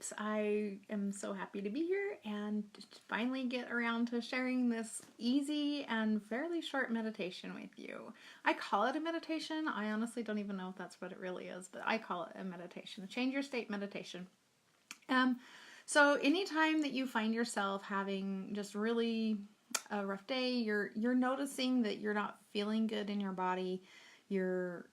great. I am so happy to be here and to finally get around to sharing this easy and fairly short meditation with you. I call it a meditation. I honestly don't even know if that's what it really is, but I call it a meditation, a change your state meditation. Um, so anytime that you find yourself having just really a rough day, you're noticing that you're not feeling good in your body, you're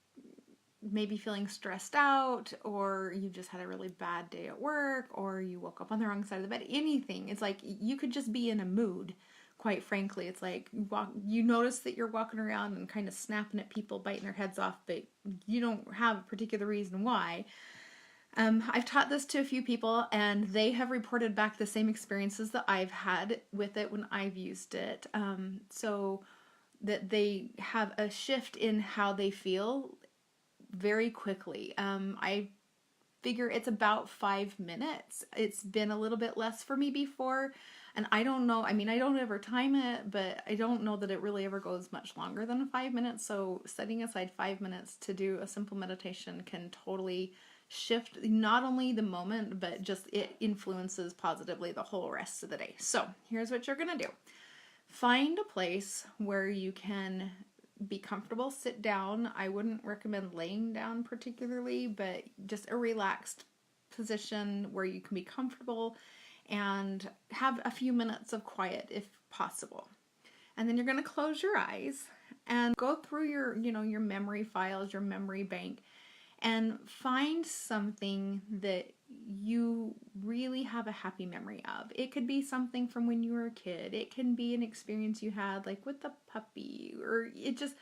maybe feeling stressed out, or you just had a really bad day at work, or you woke up on the wrong side of the bed, anything. It's like you could just be in a mood, quite frankly. It's like you notice that you're walking around and kind of snapping at people, biting their heads off, but you don't have a particular reason why. I've taught this to a few people, and they have reported back the same experiences that I've had with it when I've used it. So that they have a shift in how they feel very quickly. I figure it's about 5 minutes. It's been a little bit less for me before, and I don't know. I mean, I don't ever time it, but I don't know that it really ever goes much longer than 5 minutes. So setting aside 5 minutes to do a simple meditation can totally shift not only the moment, but just it influences positively the whole rest of the day. So here's what you're gonna do. Find a place where you can be comfortable, sit down. I wouldn't recommend laying down particularly, but just a relaxed position where you can be comfortable and have a few minutes of quiet if possible. And then you're going to close your eyes and go through your memory files, your memory bank, and find something that you really have a happy memory of. It could be something from when you were a kid. It can be an experience you had like with the puppy, or it just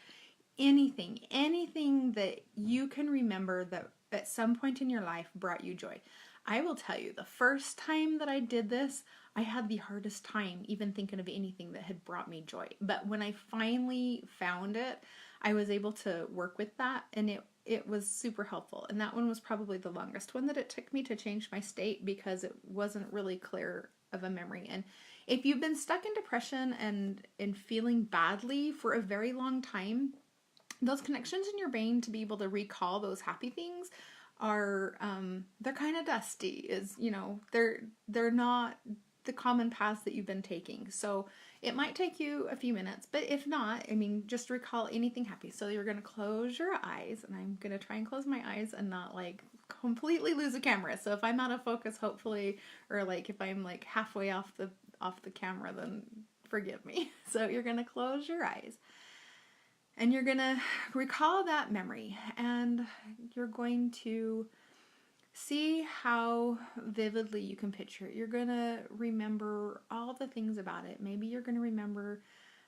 anything that you can remember that at some point in your life brought you joy. I will tell you, the first time that I did this, I had the hardest time even thinking of anything that had brought me joy. But when I finally found it, I was able to work with that, and it was super helpful. And that one was probably the longest one that it took me to change my state, because it wasn't really clear of a memory. And if you've been stuck in depression and feeling badly for a very long time, those connections in your brain to be able to recall those happy things are they're kind of dusty. They're not the common paths that you've been taking. So it might take you a few minutes, but if not, I mean, just recall anything happy. So you're going to close your eyes, and I'm going to try and close my eyes and not like completely lose the camera. So if I'm out of focus, hopefully, or like if I'm like halfway off the camera, then forgive me. So you're going to close your eyes. And you're going to recall that memory, and you're going to see how vividly you can picture it. You're going to remember all the things about it. Maybe you're going to remember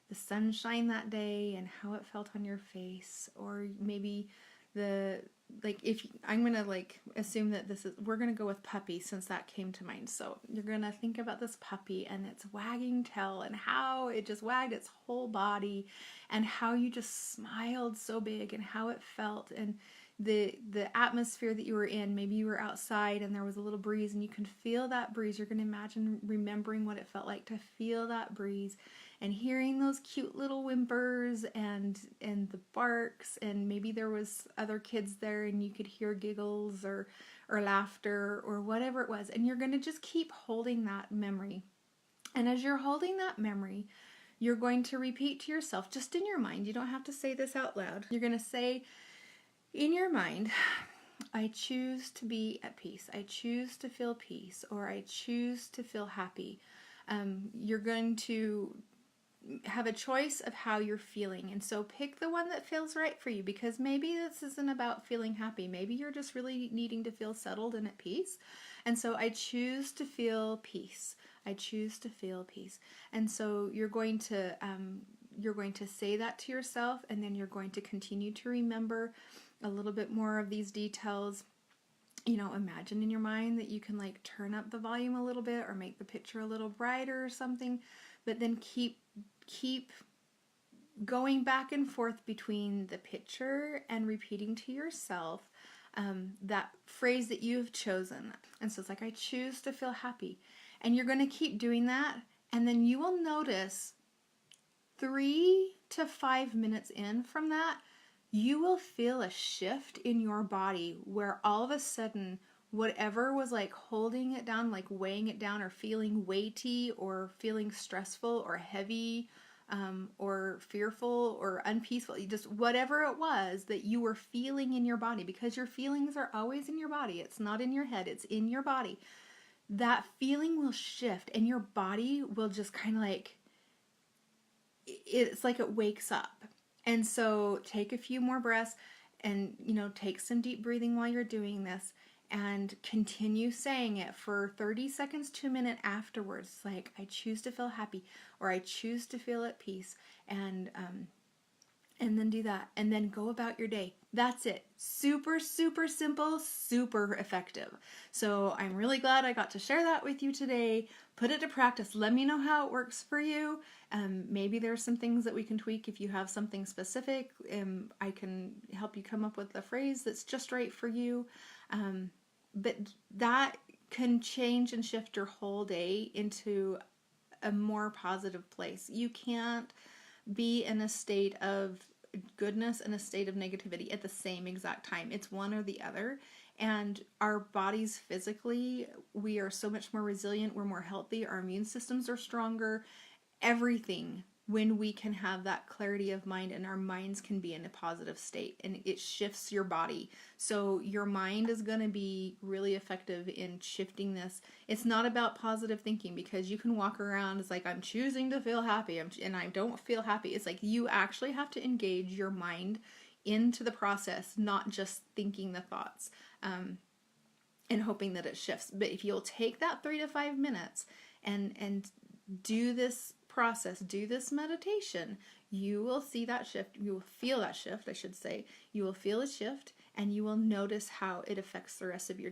the sunshine that day and how it felt on your face, or maybe if I'm going to assume that we're going to go with puppy since that came to mind. So you're going to think about this puppy and its wagging tail and how it just wagged its whole body, and how you just smiled so big, and how it felt, and the atmosphere that you were in. Maybe you were outside and there was a little breeze and you can feel that breeze. You're going to imagine remembering what it felt like to feel that breeze, and hearing those cute little whimpers and the barks, and maybe there was other kids there and you could hear giggles or laughter or whatever it was. And you're going to just keep holding that memory. And as you're holding that memory, you're going to repeat to yourself, just in your mind. You don't have to say this out loud. You're going to say in your mind, I choose to be at peace. I choose to feel peace, or I choose to feel happy. You're going to have a choice of how you're feeling, and so pick the one that feels right for you, because maybe this isn't about feeling happy. Maybe you're just really needing to feel settled and at peace. And so I choose to feel peace. I choose to feel peace. And so you're going to say that to yourself, and then you're going to continue to remember a little bit more of these details. Imagine in your mind that you can turn up the volume a little bit or make the picture a little brighter or something, but then keep going back and forth between the picture and repeating to yourself that phrase that you've chosen. And so it's like, I choose to feel happy. And you're going to keep doing that, and then you will notice 3 to 5 minutes in from that, you will feel a shift in your body where all of a sudden whatever was like holding it down, like weighing it down, or feeling weighty, or feeling stressful or heavy, or fearful or unpeaceful, just whatever it was that you were feeling in your body, because your feelings are always in your body. It's not in your head, it's in your body. That feeling will shift and your body will just kind of like, it's like it wakes up. And so take a few more breaths and, take some deep breathing while you're doing this, and continue saying it for 30 seconds to a minute afterwards. Like, I choose to feel happy, or I choose to feel at peace. And then do that, and then go about your day. That's it. Super, super simple, super effective. So I'm really glad I got to share that with you today. Put it to practice. Let me know how it works for you. Maybe there's some things that we can tweak. If you have something specific, I can help you come up with a phrase that's just right for you. But that can change and shift your whole day into a more positive place. You can't be in a state of goodness and a state of negativity at the same exact time. It's one or the other. And our bodies physically, we are so much more resilient. We're more healthy. Our immune systems are stronger. Everything, when we can have that clarity of mind and our minds can be in a positive state, and it shifts your body. So your mind is going to be really effective in shifting this. It's not about positive thinking, because you can walk around, it's like, I'm choosing to feel happy, and I don't feel happy. It's like you actually have to engage your mind into the process, not just thinking the thoughts, and hoping that it shifts. But if you'll take that 3 to 5 minutes and do this process, do this meditation, you will see that shift. You will feel that shift, I should say. You will feel a shift, and you will notice how it affects the rest of your day.